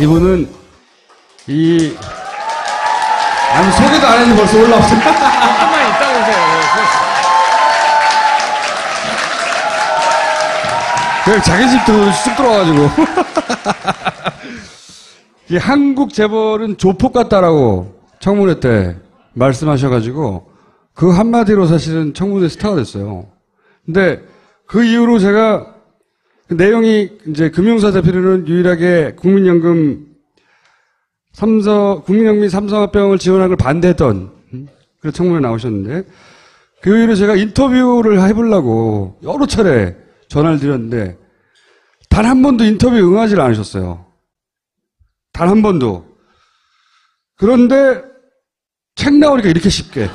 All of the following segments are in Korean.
이분은 아니 소개도 안 했는데 벌써 올라왔어요. 조금만 있다 오세요. 그냥 자기 집도 쑥 들어와가지고. 이 한국 재벌은 조폭 같다라고 청문회 때 말씀하셔가지고 그 한마디로 사실은 청문회 스타가 됐어요. 근데 그 이후로 제가 그 내용이 이제 금융사 대표로는 유일하게 국민연금 삼성합병을 지원하는 걸 반대했던 그런 청문회 나오셨는데 그 이후로 제가 인터뷰를 해보려고 여러 차례 전화를 드렸는데 단 한 번도 인터뷰 응하지를 않으셨어요. 단 한 번도. 그런데 책 나오니까 이렇게 쉽게.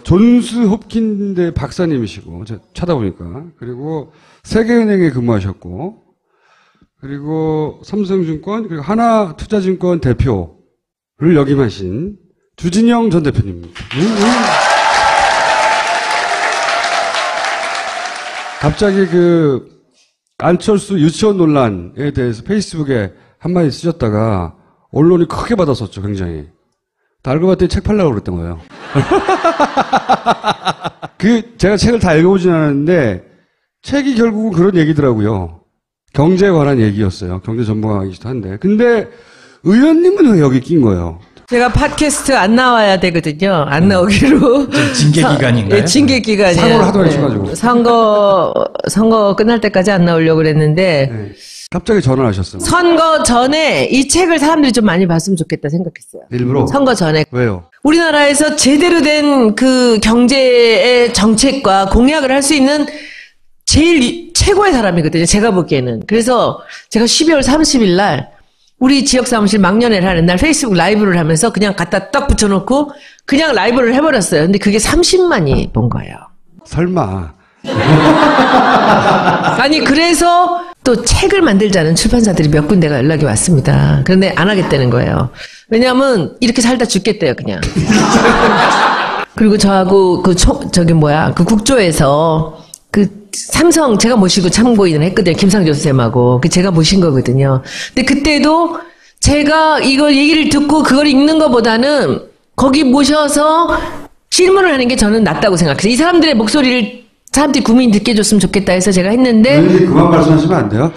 존스 홉킨대 박사님이시고, 제가 찾아보니까. 그리고 세계은행에 근무하셨고, 그리고 삼성증권, 그리고 하나투자증권 대표를 역임하신 주진영 전 대표님입니다. 갑자기 안철수 유치원 논란에 대해서 페이스북에 한마디 쓰셨다가 언론이 크게 받았었죠, 굉장히. 알고 봤더니 책 팔려고 그랬던 거예요. 제가 책을 다 읽어보진 않았는데, 책이 결국은 그런 얘기더라고요. 경제에 관한 얘기였어요. 경제 전문가이기도 한데. 근데, 의원님은 왜 여기 낀 거예요? 제가 팟캐스트 안 나와야 되거든요. 안 나오기로. 징계 기간인가요? 네, 징계 기간이에요. 사고를 하도 해가지고. 선거 끝날 때까지 안 나오려고 그랬는데. 네. 갑자기 전화를 하셨어요. 선거 전에 이 책을 사람들이 좀 많이 봤으면 좋겠다 생각했어요. 일부러? 선거 전에. 왜요? 우리나라에서 제대로 된 그 경제의 정책과 공약을 할 수 있는 제일 최고의 사람이거든요. 제가 보기에는. 그래서 제가 12월 30일 날 우리 지역 사무실 막년회를 하는 날 페이스북 라이브를 하면서 그냥 갖다 딱 붙여놓고 그냥 라이브를 해버렸어요. 근데 그게 30만이 본 거예요. 설마. 아니 그래서 또 책을 만들자는 출판사들이 몇 군데가 연락이 왔습니다. 그런데 안 하겠다는 거예요. 왜냐하면 이렇게 살다 죽겠대요 그냥. 그리고 저하고 그 국조에서 삼성 제가 모시고 참고인을 했거든요. 김상조 선생님하고. 제가 모신 거거든요. 근데 그때도 제가 이걸 얘기를 듣고 그걸 읽는 것보다는 거기 모셔서 질문을 하는 게 저는 낫다고 생각해요. 이 사람들의 목소리를 사람들이 국민이 듣게 해줬으면 좋겠다 해서 제가 했는데. 그만 말씀하시면 안 돼요?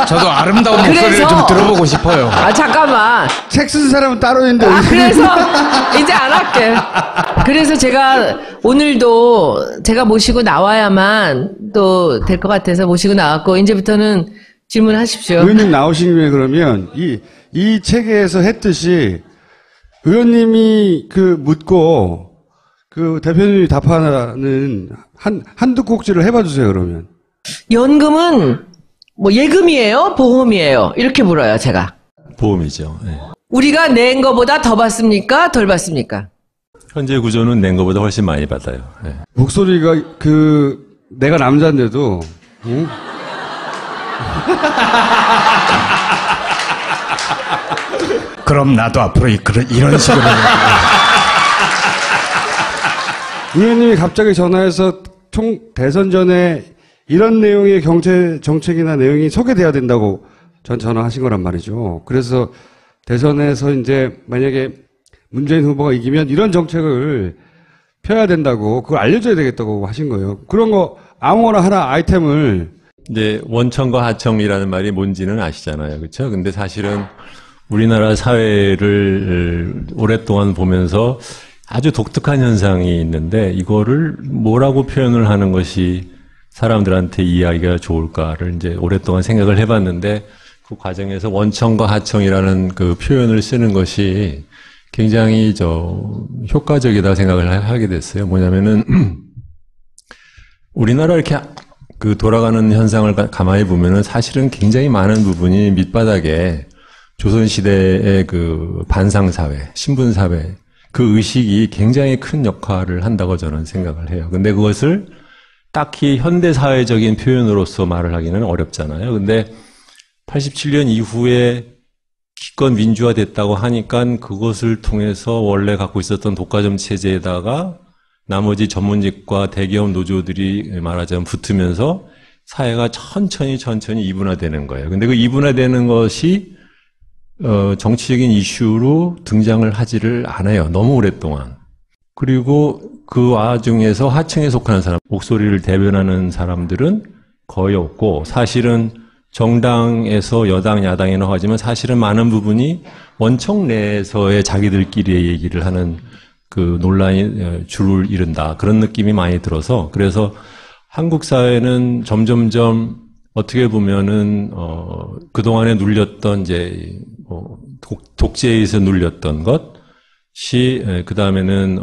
저도 아름다운 목소리를 좀 들어보고 싶어요. 잠깐만. 책 쓴 사람은 따로 있는데. 그래서 이제 안 할게. 그래서 제가 오늘도 제가 모시고 나와야만 또 될 것 같아서 모시고 나왔고 이제부터는 질문하십시오. 의원님 나오신 김에 그러면 이 책에서 했듯이 의원님이 묻고 대표님이 답하는 한두 꼭지를 해봐 주세요, 그러면. 연금은 예금이에요? 보험이에요? 이렇게 물어요, 제가. 보험이죠. 네. 우리가 낸 거보다 더 받습니까? 덜 받습니까? 현재 구조는 낸 것보다 훨씬 많이 받아요. 네. 목소리가 내가 남자인데도, 응? 그럼 나도 앞으로 이런 식으로. 의원님이 갑자기 전화해서 대선 전에 이런 내용의 경제 정책이나 내용이 소개돼야 된다고 전화하신 거란 말이죠. 그래서 대선에서 이제 만약에 문재인 후보가 이기면 이런 정책을 펴야 된다고 그걸 알려줘야 되겠다고 하신 거예요. 그런 거 아무거나 하나 아이템을. 이제 원청과 하청이라는 말이 뭔지는 아시잖아요. 그렇죠? 근데 사실은 우리나라 사회를 오랫동안 보면서 아주 독특한 현상이 있는데 이거를 뭐라고 표현을 하는 것이 사람들한테 이해하기가 좋을까를 이제 오랫동안 생각을 해봤는데 그 과정에서 원청과 하청이라는 그 표현을 쓰는 것이 굉장히 효과적이다 생각을 하게 됐어요. 뭐냐면은 우리나라 이렇게 돌아가는 현상을 가만히 보면은 사실은 굉장히 많은 부분이 밑바닥에 조선시대의 반상사회, 신분사회 그 의식이 굉장히 큰 역할을 한다고 저는 생각을 해요. 근데 그것을 딱히 현대사회적인 표현으로서 말을 하기는 어렵잖아요. 근데 87년 이후에 기껏 민주화됐다고 하니까 그것을 통해서 원래 갖고 있었던 독과점 체제에다가 나머지 전문직과 대기업 노조들이 말하자면 붙으면서 사회가 천천히 이분화되는 거예요. 근데 그 이분화되는 것이 정치적인 이슈로 등장을 하지를 않아요. 너무 오랫동안. 그리고 그 와중에서 하층에 속하는 사람, 목소리를 대변하는 사람들은 거의 없고, 사실은 정당에서 여당, 야당이라고 하지만 사실은 많은 부분이 원청 내에서의 자기들끼리의 얘기를 하는 그 논란이 줄을 이룬다. 그런 느낌이 많이 들어서, 그래서 한국 사회는 점점점 어떻게 보면은 그동안에 눌렸던 이제 독재에 의해서 눌렸던 것이 그다음에는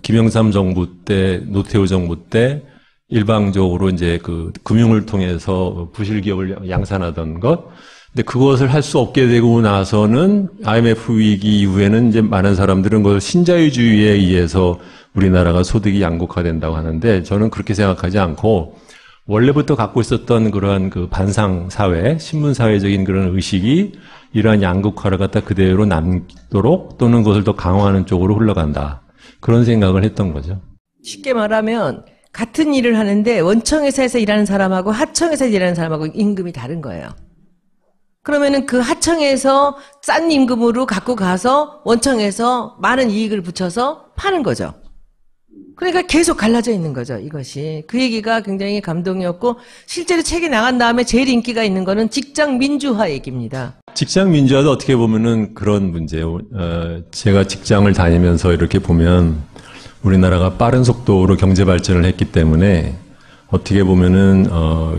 김영삼 정부 때, 노태우 정부 때 일방적으로 이제 그 금융을 통해서 부실 기업을 양산하던 것. 근데 그것을 할 수 없게 되고 나서는 IMF 위기 이후에는 이제 많은 사람들은 그걸 신자유주의에 의해서 우리나라가 소득이 양극화된다고 하는데, 저는 그렇게 생각하지 않고 원래부터 갖고 있었던 그러한 그 반상 사회, 신문 사회적인 그런 의식이 이러한 양극화를 갖다 그대로 남도록 또는 그것을 더 강화하는 쪽으로 흘러간다. 그런 생각을 했던 거죠. 쉽게 말하면 같은 일을 하는데 원청회사에서 일하는 사람하고 하청에서 일하는 사람하고 임금이 다른 거예요. 그러면은 그 하청에서 싼 임금으로 갖고 가서 원청에서 많은 이익을 붙여서 파는 거죠. 그러니까 계속 갈라져 있는 거죠, 이것이. 그 얘기가 굉장히 감동이었고, 실제로 책이 나간 다음에 제일 인기가 있는 거는 직장 민주화 얘기입니다. 직장 민주화도 어떻게 보면은 그런 문제예요. 제가 직장을 다니면서 이렇게 보면 우리나라가 빠른 속도로 경제 발전을 했기 때문에 어떻게 보면은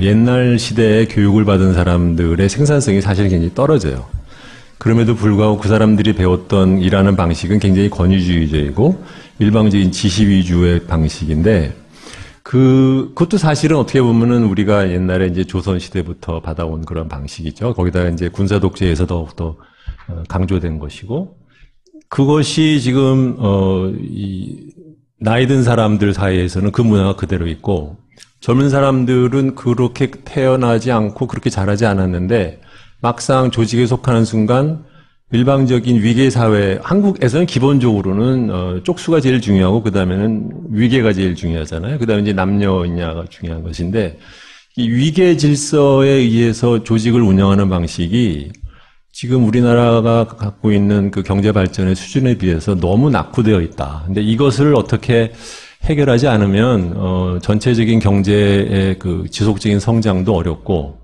옛날 시대에 교육을 받은 사람들의 생산성이 사실 굉장히 떨어져요. 그럼에도 불구하고 그 사람들이 배웠던 일하는 방식은 굉장히 권위주의적이고 일방적인 지시 위주의 방식인데, 그것도 사실은 어떻게 보면은 우리가 옛날에 이제 조선 시대부터 받아온 그런 방식이죠. 거기다가 이제 군사 독재에서 더욱더 강조된 것이고, 그것이 지금 이 나이 든 사람들 사이에서는 그 문화가 그대로 있고, 젊은 사람들은 그렇게 태어나지 않고 그렇게 자라지 않았는데 막상 조직에 속하는 순간 일방적인 위계 사회, 한국에서는 기본적으로는 쪽수가 제일 중요하고 그 다음에는 위계가 제일 중요하잖아요. 그 다음에 이제 남녀냐가 중요한 것인데, 이 위계 질서에 의해서 조직을 운영하는 방식이 지금 우리나라가 갖고 있는 그 경제 발전의 수준에 비해서 너무 낙후되어 있다. 근데 이것을 어떻게 해결하지 않으면 전체적인 경제의 그 지속적인 성장도 어렵고,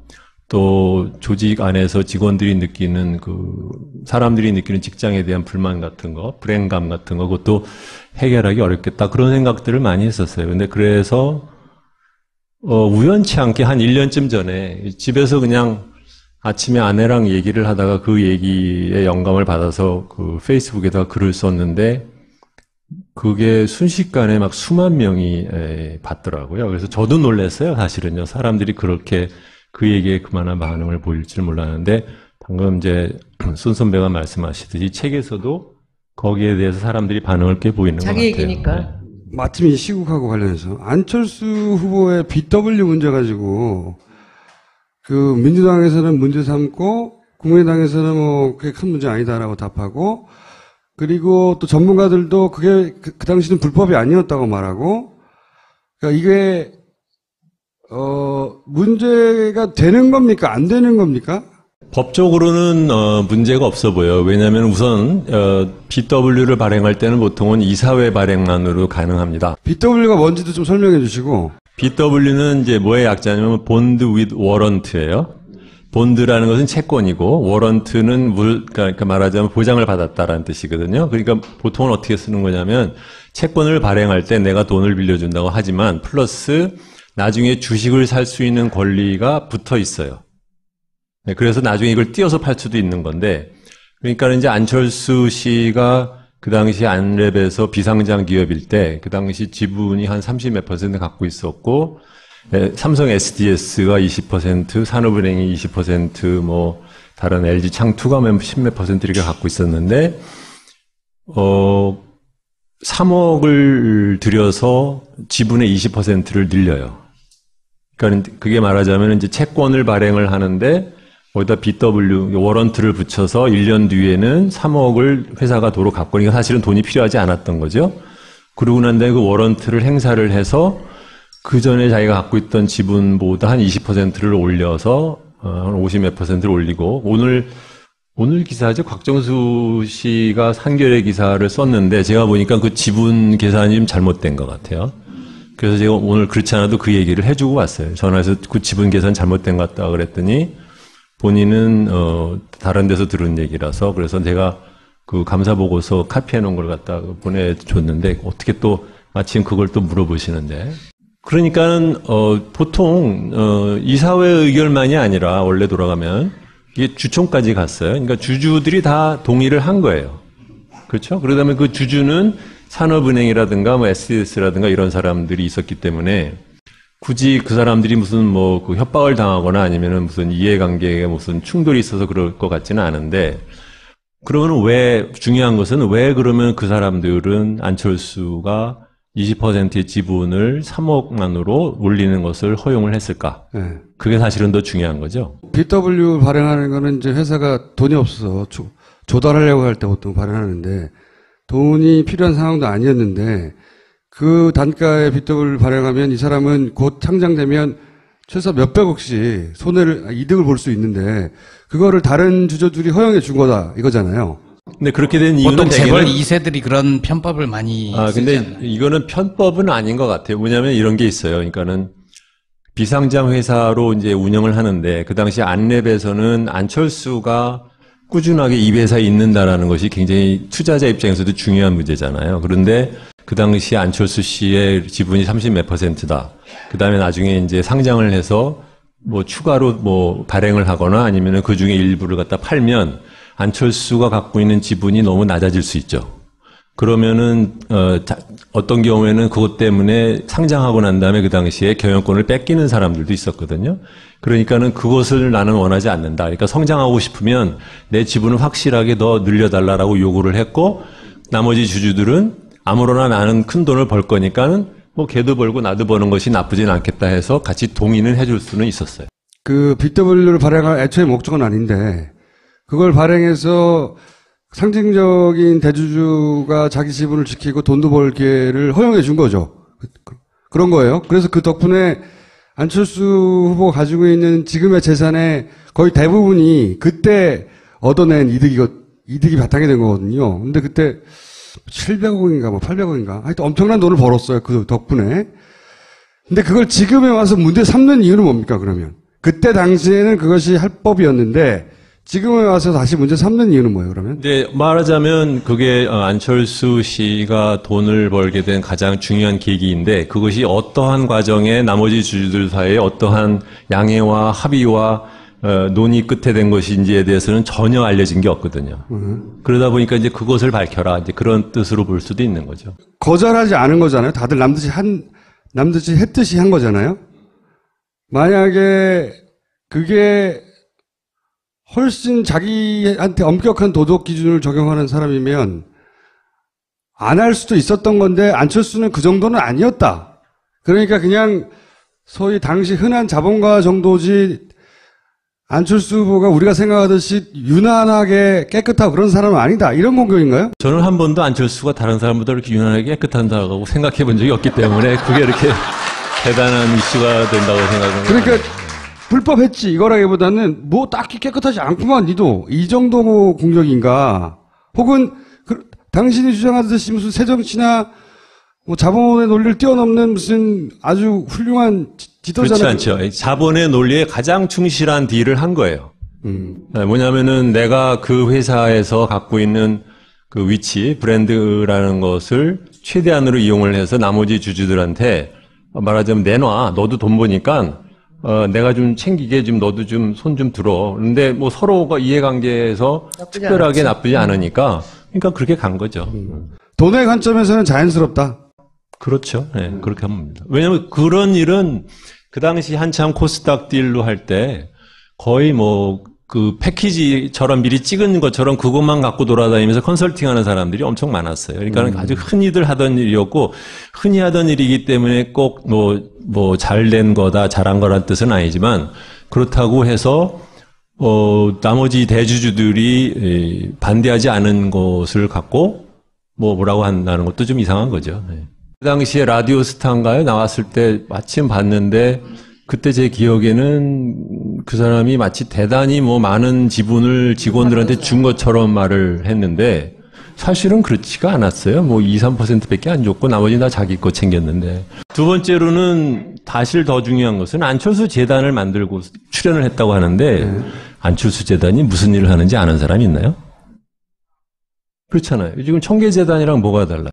또 조직 안에서 직원들이 느끼는 사람들이 느끼는 직장에 대한 불만 같은 거, 불행감 같은 거, 그것도 해결하기 어렵겠다. 그런 생각들을 많이 했었어요. 근데 그래서 우연치 않게 한 1년쯤 전에 집에서 그냥 아침에 아내랑 얘기를 하다가 그 얘기에 영감을 받아서 그 페이스북에다가 글을 썼는데, 그게 순식간에 막 수만 명이 봤더라고요. 그래서 저도 놀랐어요, 사실은요. 사람들이 그렇게 그 얘기에 그만한 반응을 보일 줄 몰랐는데, 방금 이제 손 선배가 말씀하시듯이 책에서도 거기에 대해서 사람들이 반응을 꽤 보이는 것 같아요. 자기 얘기니까. 네. 마침 이 시국하고 관련해서 안철수 후보의 BW 문제 가지고 그 민주당에서는 문제 삼고 국민의당에서는 뭐 그게 큰 문제 아니다라고 답하고, 그리고 또 전문가들도 그게 그 당시는 불법이 아니었다고 말하고, 그러니까 이게 문제가 되는 겁니까? 안 되는 겁니까? 법적으로는 문제가 없어 보여요. 왜냐하면 우선 BW를 발행할 때는 보통은 이사회 발행만으로 가능합니다. BW가 뭔지도 좀 설명해 주시고. BW는 이제 뭐의 약자냐면 본드 with warrant예요. 본드라는 것은 채권이고 워런트는 그러니까 말하자면 보장을 받았다라는 뜻이거든요. 그러니까 보통은 어떻게 쓰는 거냐면 채권을 발행할 때 내가 돈을 빌려준다고 하지만 플러스 나중에 주식을 살 수 있는 권리가 붙어 있어요. 네, 그래서 나중에 이걸 띄어서 팔 수도 있는 건데, 그러니까 이제 안철수 씨가 그 당시 안랩에서 비상장 기업일 때 그 당시 지분이 한 30몇 % 갖고 있었고, 삼성 SDS가 20%, 산업은행이 20%, 뭐 다른 LG 창투가 10몇 % 이렇게 갖고 있었는데 3억을 들여서 지분의 20%를 늘려요. 그러니까 그게 말하자면 이제 채권을 발행을 하는데 거기다 BW 워런트를 붙여서 1년 뒤에는 3억을 회사가 도로 갚고, 그러니까 사실은 돈이 필요하지 않았던 거죠. 그러고 난 다음에 그 워런트를 행사를 해서 그 전에 자기가 갖고 있던 지분보다 한 20%를 올려서 한 50 몇 %를 올리고 오늘 기사죠. 곽정수 씨가 한겨레 기사를 썼는데 제가 보니까 그 지분 계산이 좀 잘못된 것 같아요. 그래서 제가 오늘 그렇지 않아도 그 얘기를 해주고 왔어요. 전화해서 그 지분 계산 잘못된 것 같다 그랬더니 본인은 다른 데서 들은 얘기라서 그래서 제가 그 감사 보고서 카피해 놓은 걸 갖다 보내줬는데 어떻게 또 마침 그걸 또 물어보시는데 그러니까는 보통 이사회 의결만이 아니라 원래 돌아가면 이게 주총까지 갔어요. 그러니까 주주들이 다 동의를 한 거예요. 그렇죠? 그러다면 그 주주는 산업은행이라든가 뭐 SES라든가 이런 사람들이 있었기 때문에 굳이 그 사람들이 무슨 뭐 그 협박을 당하거나 아니면은 무슨 이해관계에 무슨 충돌이 있어서 그럴 것 같지는 않은데 그러면 왜 중요한 것은 왜 그러면 그 사람들은 안철수가 20%의 지분을 3억만으로 올리는 것을 허용을 했을까? 네. 그게 사실은 더 중요한 거죠. BW 발행하는 거는 이제 회사가 돈이 없어서 조달하려고 할 때 보통 발행하는데 돈이 필요한 상황도 아니었는데 그 단가에 BW 발행하면 이 사람은 곧 상장되면 최소 몇백억씩 이득을 볼 수 있는데 그거를 다른 주주들이 허용해 준 거다 이거잖아요. 근데 그렇게 된 이유는 보통 재벌 2세들이 그런 편법을 많이 근데 쓰잖아요. 이거는 편법은 아닌 것 같아요. 뭐냐면 이런 게 있어요. 그러니까는 비상장 회사로 이제 운영을 하는데 그 당시 안랩에서는 안철수가 꾸준하게 이 회사에 있는다라는 것이 굉장히 투자자 입장에서도 중요한 문제잖아요. 그런데 그 당시 안철수 씨의 지분이 30 몇 %다. 그 다음에 나중에 이제 상장을 해서 뭐 추가로 뭐 발행을 하거나 아니면은 그 중에 일부를 갖다 팔면 안철수가 갖고 있는 지분이 너무 낮아질 수 있죠. 그러면은 어떤 경우에는 그것 때문에 상장하고 난 다음에 그 당시에 경영권을 뺏기는 사람들도 있었거든요. 그러니까는 그것을 나는 원하지 않는다. 그러니까 성장하고 싶으면 내 지분을 확실하게 더 늘려달라고 요구를 했고 나머지 주주들은 아무로나 나는 큰 돈을 벌 거니까는 뭐 걔도 벌고 나도 버는 것이 나쁘진 않겠다 해서 같이 동의는 해줄 수는 있었어요. 그 BW를 발행할 애초에 목적은 아닌데 그걸 발행해서 상징적인 대주주가 자기 지분을 지키고 돈도 벌게를 허용해 준 거죠. 그런 거예요. 그래서 그 덕분에 안철수 후보가 가지고 있는 지금의 재산의 거의 대부분이 그때 얻어낸 이득이 바탕이 된 거거든요. 근데 그때 700억인가 뭐 800억인가 하여튼 엄청난 돈을 벌었어요. 그 덕분에. 근데 그걸 지금에 와서 문제 삼는 이유는 뭡니까 그러면? 그때 당시에는 그것이 합법이었는데 지금에 와서 다시 문제 삼는 이유는 뭐예요, 그러면? 네, 말하자면 그게 안철수 씨가 돈을 벌게 된 가장 중요한 계기인데 그것이 어떠한 과정에 나머지 주주들 사이에 어떠한 양해와 합의와 논의 끝에 된 것인지에 대해서는 전혀 알려진 게 없거든요. 그러다 보니까 이제 그것을 밝혀라. 이제 그런 뜻으로 볼 수도 있는 거죠. 거절하지 않은 거잖아요. 다들 남듯이 했듯이 한 거잖아요. 만약에 그게 훨씬 자기한테 엄격한 도덕 기준을 적용하는 사람이면 안 할 수도 있었던 건데 안철수는 그 정도는 아니었다. 그러니까 그냥 소위 당시 흔한 자본가 정도지 안철수 후보가 우리가 생각하듯이 유난하게 깨끗하고 그런 사람은 아니다. 이런 공격인가요? 저는 한 번도 안철수가 다른 사람보다 이렇게 유난하게 깨끗하다고 생각해 본 적이 없기 때문에 그게 이렇게 대단한 이슈가 된다고 생각합니다. 그러니까 불법했지 이거라기보다는 뭐 딱히 깨끗하지 않구만 니도 이 정도 공격인가 혹은 당신이 주장하듯이 무슨 새정치나 뭐 자본의 논리를 뛰어넘는 무슨 아주 훌륭한 지도자는 그렇지 않죠. 자본의 논리에 가장 충실한 딜을 한 거예요. 뭐냐면은 내가 그 회사에서 갖고 있는 그 위치 브랜드라는 것을 최대한으로 이용을 해서 나머지 주주들한테 말하자면 내놔 너도 돈 버니까 내가 좀 챙기게 좀 너도 좀 손 좀 들어. 근데 뭐 서로가 이해관계에서 특별하게 나쁘지 않으니까 그러니까 그렇게 간 거죠. 돈의 관점에서는 자연스럽다. 그렇죠. 네, 그렇게 하면 됩니다. 왜냐하면 그런 일은 그 당시 한참 코스닥 딜로 할 때 거의 뭐 그 패키지처럼 미리 찍은 것처럼 그것만 갖고 돌아다니면서 컨설팅하는 사람들이 엄청 많았어요. 그러니까 아주 흔히들 하던 일이었고 흔히 하던 일이기 때문에 꼭 뭐 잘된 거다 잘한 거란 뜻은 아니지만 그렇다고 해서 나머지 대주주들이 반대하지 않은 것을 갖고 뭐라고 한다는 것도 좀 이상한 거죠. 네. 그 당시에 라디오 스타인가요? 나왔을 때 마침 봤는데 그때 제 기억에는 그 사람이 마치 대단히 뭐 많은 지분을 직원들한테 준 것처럼 말을 했는데 사실은 그렇지가 않았어요. 뭐 2, 3%밖에 안 줬고 나머지는 다 자기 거 챙겼는데. 두 번째로는 사실 더 중요한 것은 안철수 재단을 만들고 출연을 했다고 하는데 안철수 재단이 무슨 일을 하는지 아는 사람이 있나요? 그렇잖아요. 지금 청계재단이랑 뭐가 달라?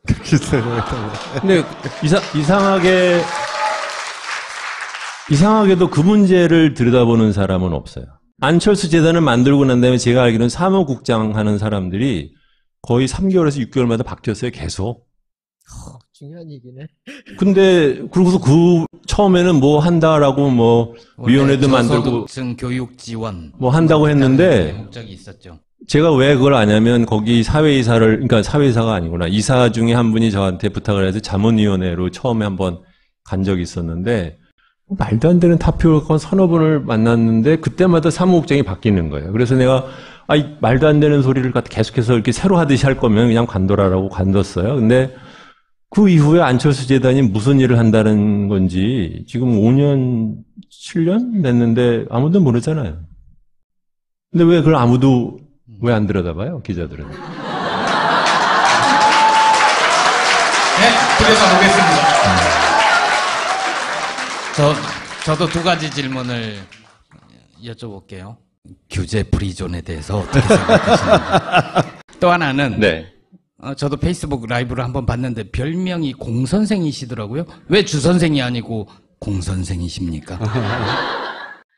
근데 이상하게도 그 문제를 들여다보는 사람은 없어요. 안철수 재단을 만들고 난 다음에 제가 알기로는 사무국장 하는 사람들이 거의 3개월에서 6개월마다 바뀌었어요, 계속. 중요한 얘기네. 근데, 그러고서 처음에는 뭐 한다라고 뭐, 위원회도 만들고. 저소득층 교육 지원. 뭐 한다고 했는데. 목적이 있었죠. 제가 왜 그걸 아냐면, 거기 그러니까 사회이사가 아니구나. 이사 중에 한 분이 저한테 부탁을 해서 자문위원회로 처음에 한번 간 적이 있었는데, 말도 안 되는 타표가 서너 번을 만났는데, 그때마다 사무국장이 바뀌는 거예요. 그래서 내가, 말도 안 되는 소리를 계속해서 이렇게 새로 하듯이 할 거면 그냥 관둬라라고 관뒀어요. 근데 그 이후에 안철수 재단이 무슨 일을 한다는 건지 지금 5년, 7년 됐는데 아무도 모르잖아요. 근데 왜 그걸 아무도 왜 안 들여다봐요, 기자들은? 네, 들여다보겠습니다. 저도 두 가지 질문을 여쭤볼게요. 규제 프리존에 대해서 어떻게 생각하시는지. 또 하나는 네. 저도 페이스북 라이브를 한번 봤는데 별명이 공선생이시더라고요. 왜 주선생이 아니고 공선생이십니까?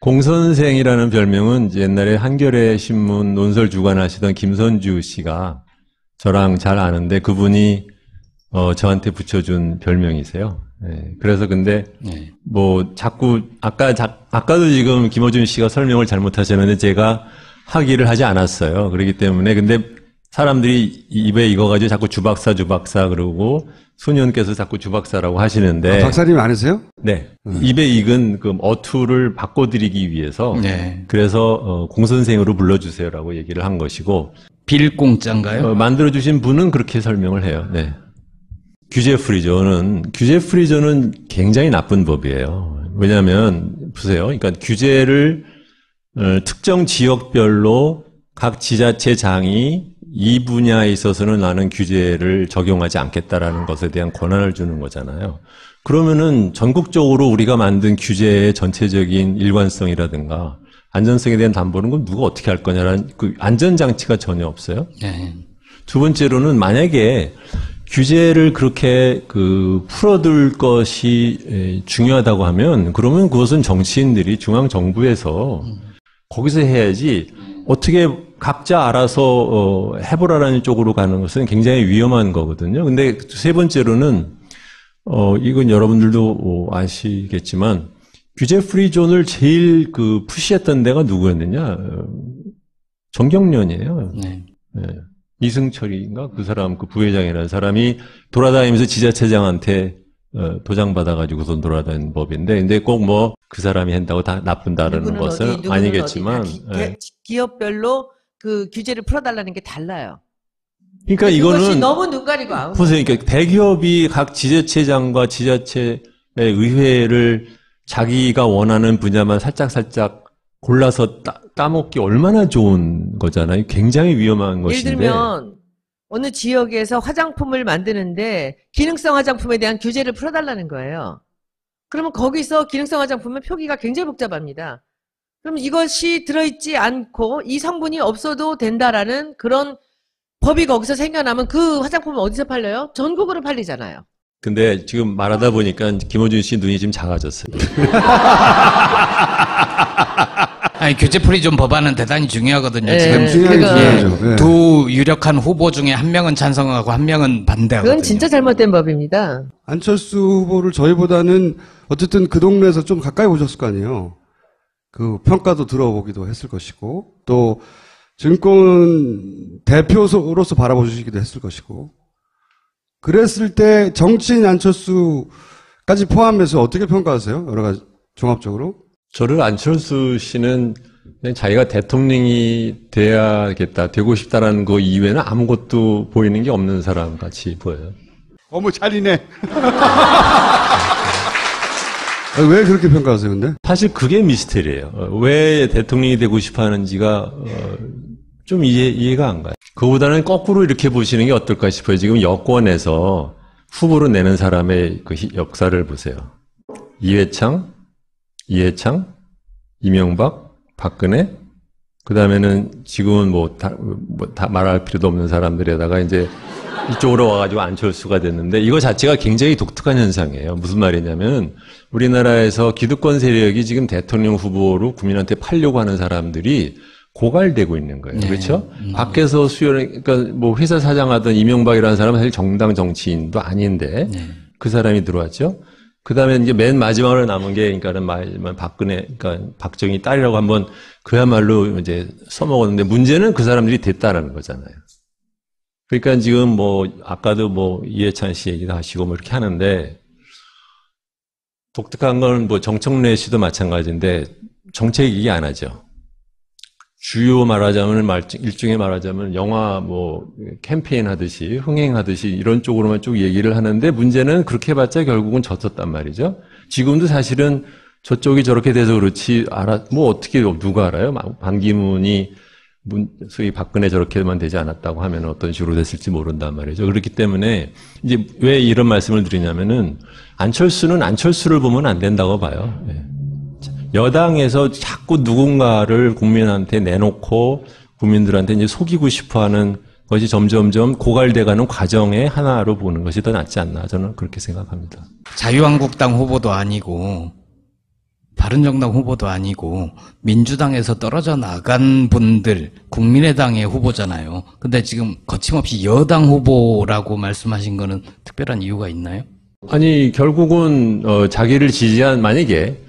공선생이라는 별명은 옛날에 한겨레 신문 논설 주관하시던 김선주 씨가 저랑 잘 아는데 그분이 저한테 붙여준 별명이세요. 네, 그래서 근데 네. 뭐 자꾸 아까도 지금 김어준 씨가 설명을 잘못하셨는데 제가 하기를 하지 않았어요. 그렇기 때문에 근데 사람들이 입에 익어가지고 자꾸 주박사 그러고 소년께서 자꾸 주박사라고 하시는데 박사님 아니세요? 네, 입에 익은 그 어투를 바꿔드리기 위해서 네. 그래서 공선생으로 불러주세요라고 얘기를 한 것이고 빌공짜인가요? 만들어주신 분은 그렇게 설명을 해요. 네. 규제 프리존은 굉장히 나쁜 법이에요. 왜냐하면 보세요. 그러니까 규제를 특정 지역별로 각 지자체장이 이 분야에 있어서는 나는 규제를 적용하지 않겠다라는 것에 대한 권한을 주는 거잖아요. 그러면은 전국적으로 우리가 만든 규제의 전체적인 일관성이라든가 안전성에 대한 담보는 건 누가 어떻게 할 거냐라는 그 안전장치가 전혀 없어요. 네. 두 번째로는 만약에 규제를 그렇게 풀어둘 것이 중요하다고 하면 그러면 그것은 정치인들이 중앙정부에서 거기서 해야지 어떻게 각자 알아서 해보라는 쪽으로 가는 것은 굉장히 위험한 거거든요. 근데 세 번째로는 이건 여러분들도 아시겠지만 규제 프리존을 제일 푸시했던 데가 누구였느냐? 정경련이에요. 네. 네. 이승철인가? 그 사람, 그 부회장이라는 사람이 돌아다니면서 지자체장한테 도장 받아가지고선 돌아다니는 법인데, 근데 꼭 뭐 그 사람이 한다고 다 나쁜다는 것은 아니겠지만, 예. 기업별로 그 규제를 풀어달라는 게 달라요. 그러니까 그것이 이거는 너무 눈 가리고 아우. 보세요. 그러니까 대기업이 각 지자체장과 지자체의 의회를 자기가 원하는 분야만 살짝 골라서 따먹기 얼마나 좋은 거잖아요. 굉장히 위험한 것인데. 예를 들면 어느 지역에서 화장품을 만드는데 기능성 화장품에 대한 규제를 풀어달라는 거예요. 그러면 거기서 기능성 화장품은 표기가 굉장히 복잡합니다. 그럼 이것이 들어있지 않고 이 성분이 없어도 된다라는 그런 법이 거기서 생겨나면 그 화장품은 어디서 팔려요? 전국으로 팔리잖아요. 근데 지금 말하다 보니까 김어준 씨 눈이 지금 작아졌어요. 아니, 규제 프리존 법안은 대단히 중요하거든요. 네, 지금 중요하죠. 네. 두 유력한 후보 중에 한 명은 찬성하고 한 명은 반대하거든요. 그건 진짜 잘못된 법입니다. 안철수 후보를 저희보다는 어쨌든 그 동네에서 좀 가까이 오셨을 거 아니에요. 그 평가도 들어보기도 했을 것이고 또 증권 대표로서 바라보시기도 했을 것이고 그랬을 때 정치인 안철수까지 포함해서 어떻게 평가하세요? 여러 가지 종합적으로? 저를 안철수 씨는 그냥 자기가 대통령이 돼야겠다, 되고 싶다라는 거 이외에는 아무것도 보이는 게 없는 사람 같이 보여요. 어머, 잔인해. 왜 그렇게 평가하세요, 근데? 사실 그게 미스테리예요. 왜 대통령이 되고 싶어 하는지가 좀 이해가 안 가요. 그보다는 거꾸로 이렇게 보시는 게 어떨까 싶어요. 지금 여권에서 후보로 내는 사람의 그 역사를 보세요. 이해창, 이명박, 박근혜, 그 다음에는 지금은 다 말할 필요도 없는 사람들에다가 이제 이쪽으로 와가지고 안철수가 됐는데 이거 자체가 굉장히 독특한 현상이에요. 무슨 말이냐면 우리나라에서 기득권 세력이 지금 대통령 후보로 국민한테 팔려고 하는 사람들이 고갈되고 있는 거예요. 네. 그렇죠? 밖에서 그러니까 뭐 회사 사장하던 이명박이라는 사람은 사실 정당 정치인도 아닌데 네. 그 사람이 들어왔죠. 그 다음에 이제 맨 마지막으로 남은 게, 그러니까는 박근혜, 그러니까 박정희 딸이라고 한번 그야말로 이제 써먹었는데 문제는 그 사람들이 됐다라는 거잖아요. 그러니까 지금 뭐, 아까도 뭐 이해찬 씨 얘기도 하시고 뭐 이렇게 하는데 독특한 건 뭐 정청래 씨도 마찬가지인데 정책 얘기 안 하죠. 주요 말하자면 일종의 말하자면 영화 뭐 캠페인 하듯이 흥행하듯이 이런 쪽으로만 쭉 얘기를 하는데 문제는 그렇게 해봤자 결국은 졌었단 말이죠. 지금도 사실은 저쪽이 저렇게 돼서 그렇지 뭐 어떻게 누가 알아요? 반기문이 소위 박근혜 저렇게만 되지 않았다고 하면 어떤 식으로 됐을지 모른단 말이죠. 그렇기 때문에 이제 왜 이런 말씀을 드리냐면은 안철수는 안철수를 보면 안 된다고 봐요. 예. 여당에서 자꾸 누군가를 국민한테 내놓고 국민들한테 이제 속이고 싶어하는 것이 점점점 고갈돼가는 과정의 하나로 보는 것이 더 낫지 않나 저는 그렇게 생각합니다. 자유한국당 후보도 아니고 바른정당 후보도 아니고 민주당에서 떨어져 나간 분들 국민의당의 후보잖아요. 근데 지금 거침없이 여당 후보라고 말씀하신 거는 특별한 이유가 있나요? 아니 결국은 자기를 지지한 만약에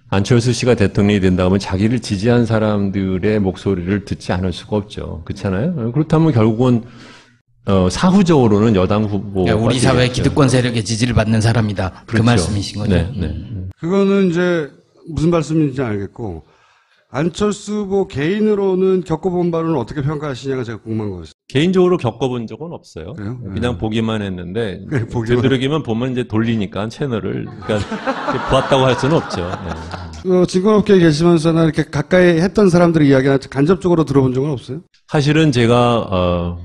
안철수 씨가 대통령이 된다고 하면 자기를 지지한 사람들의 목소리를 듣지 않을 수가 없죠. 그렇잖아요. 그렇다면 결국은 사후적으로는 여당 후보가 우리 사회 기득권 세력의 지지를 받는 사람이다. 그렇죠. 그 말씀이신 거죠? 네. 그거는 이제 무슨 말씀인지 알겠고 안철수 후보 개인으로는 겪어본 바로는 어떻게 평가하시냐가 제가 궁금한 거였어요. 개인적으로 겪어본 적은 없어요. 그래요? 그냥 보기만 했는데 네, 보기만. 되도록이면 보면 이제 돌리니까 채널을 그러니까 보았다고 할 수는 없죠. 네. 증권업계에 계시면서나 이렇게 가까이 했던 사람들의 이야기나 간접적으로 들어본 적은 없어요? 사실은 제가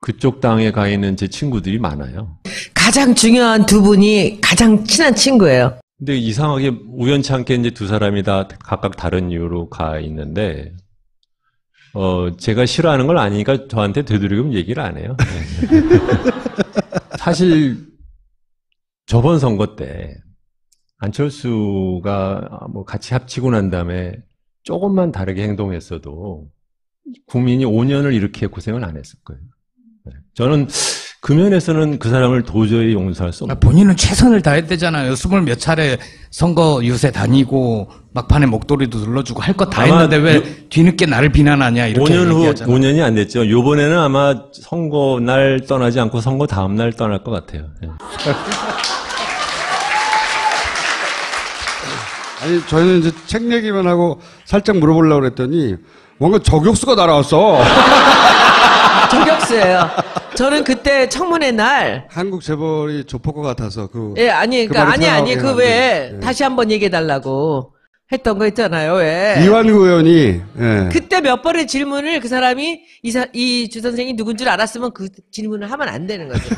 그쪽 당에 가 있는 제 친구들이 많아요. 가장 중요한 두 분이 가장 친한 친구예요. 근데 이상하게 우연찮게 이제 두 사람이 다 각각 다른 이유로 가 있는데, 제가 싫어하는 걸 아니니까 저한테 되도록이면 얘기를 안 해요. 네. 사실, 저번 선거 때, 안철수가 뭐 같이 합치고 난 다음에 조금만 다르게 행동했어도 국민이 5년을 이렇게 고생을 안 했을 거예요. 네. 저는 그 면에서는 그 사람을 도저히 용서할 수 없어요. 본인은 최선을 다했대잖아요. 20몇 차례 선거 유세 다니고 막판에 목도리도 눌러주고 할 거 다 했는데 왜 뒤늦게 나를 비난하냐 이렇게 5년 후 얘기하잖아요. 5년이 안 됐죠. 요번에는 아마 선거 날 떠나지 않고 선거 다음 날 떠날 것 같아요. 네. 아니 저희는 이제 책 얘기만 하고 살짝 물어보려고 그랬더니 뭔가 저격수가 날아왔어. 저격수예요. 저는 그때 청문회 날 한국 재벌이 조폭과 같아서 예, 아니, 그 그러니까 말이 아니, 그 왜, 예. 다시 한번 얘기해달라고 했던 거 있잖아요, 왜. 이완구 의원이 예. 그때 몇 번의 질문을 그 사람이 이 주 선생이 누군 줄 알았으면 그 질문을 하면 안 되는 거죠.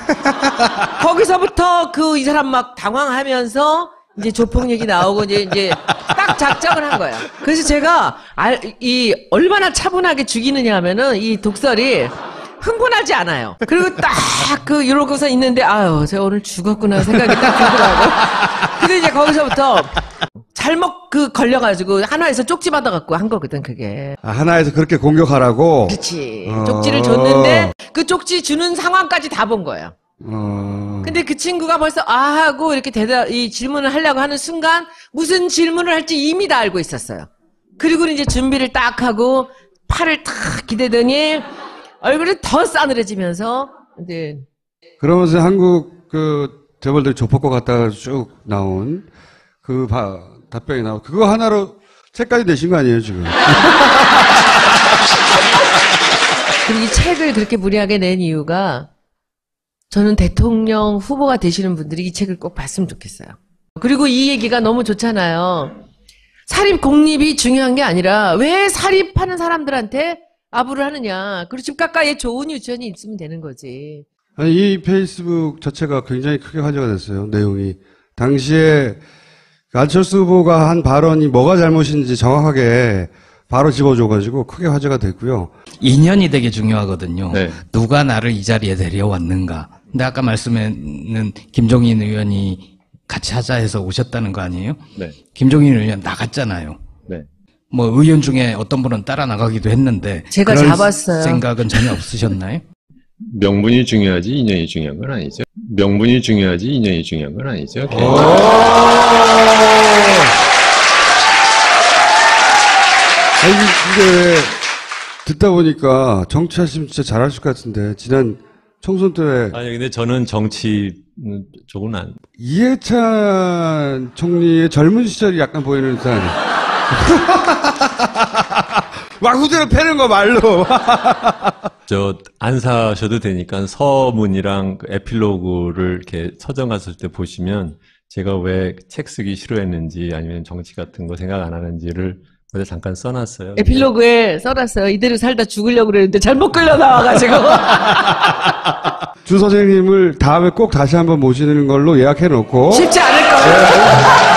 거기서부터 이 사람 막 당황하면서 이제 조폭 얘기 나오고 이제 딱 작정을 한 거예요. 그래서 제가 얼마나 차분하게 죽이느냐 하면은 이 독설이 흥분하지 않아요. 그리고 딱 이러고서 있는데 아유 제가 오늘 죽었구나 생각이 딱 들더라고. 근데 이제 거기서부터 잘못 걸려가지고 하나에서 쪽지 받아갖고 한 거거든 그게. 하나에서 그렇게 공격하라고. 그렇지. 쪽지를 줬는데 그 쪽지 주는 상황까지 다 본 거예요. 근데 그 친구가 벌써 하고 이렇게 이 질문을 하려고 하는 순간 무슨 질문을 할지 이미 다 알고 있었어요. 그리고 이제 준비를 딱 하고 팔을 탁 기대더니 얼굴이 더 싸늘해지면서 이제 그러면서 한국 재벌들 조폭과 같다가 쭉 나온 답변이 나오고 그거 하나로 책까지 내신 거 아니에요 지금? 그리고 이 책을 그렇게 무리하게 낸 이유가 저는 대통령 후보가 되시는 분들이 이 책을 꼭 봤으면 좋겠어요. 그리고 이 얘기가 너무 좋잖아요. 사립 공립이 중요한 게 아니라 왜 사립하는 사람들한테 아부를 하느냐. 그리고 집 가까이에 좋은 유치원이 있으면 되는 거지. 아니, 이 페이스북 자체가 굉장히 크게 화제가 됐어요. 내용이. 당시에 안철수 후보가 한 발언이 뭐가 잘못인지 정확하게 바로 집어줘가지고 크게 화제가 됐고요. 인연이 되게 중요하거든요. 네. 누가 나를 이 자리에 데려왔는가. 근데 아까 말씀에는 김종인 의원이 같이 하자 해서 오셨다는 거 아니에요? 네. 김종인 의원 나갔잖아요. 네. 뭐 의원 중에 어떤 분은 따라 나가기도 했는데 제가 그럴 잡았어요. 생각은 전혀 없으셨나요? 명분이 중요하지 인연이 중요한 건 아니죠. 명분이 중요하지 인연이 중요한 건 아니죠. 이게 왜 듣다 보니까 정치하시면 진짜 잘하실 것 같은데 지난 총선 때 아니 근데 저는 정치 쪽은 안. 이해찬 총리의 젊은 시절이 약간 보이는 듯한 막 후드를 패는 거 말로 저 안 사셔도 되니까 서문이랑 그 에필로그를 이렇게 서점 갔을 때 보시면 제가 왜 책 쓰기 싫어했는지 아니면 정치 같은 거 생각 안 하는지를 거기다 잠깐 써놨어요. 에필로그에 써놨어요. 이대로 살다 죽으려고 그랬는데 잘못 끌려 나와가지고. 주 선생님을 다음에 꼭 다시 한번 모시는 걸로 예약해 놓고 쉽지 않을 거예요.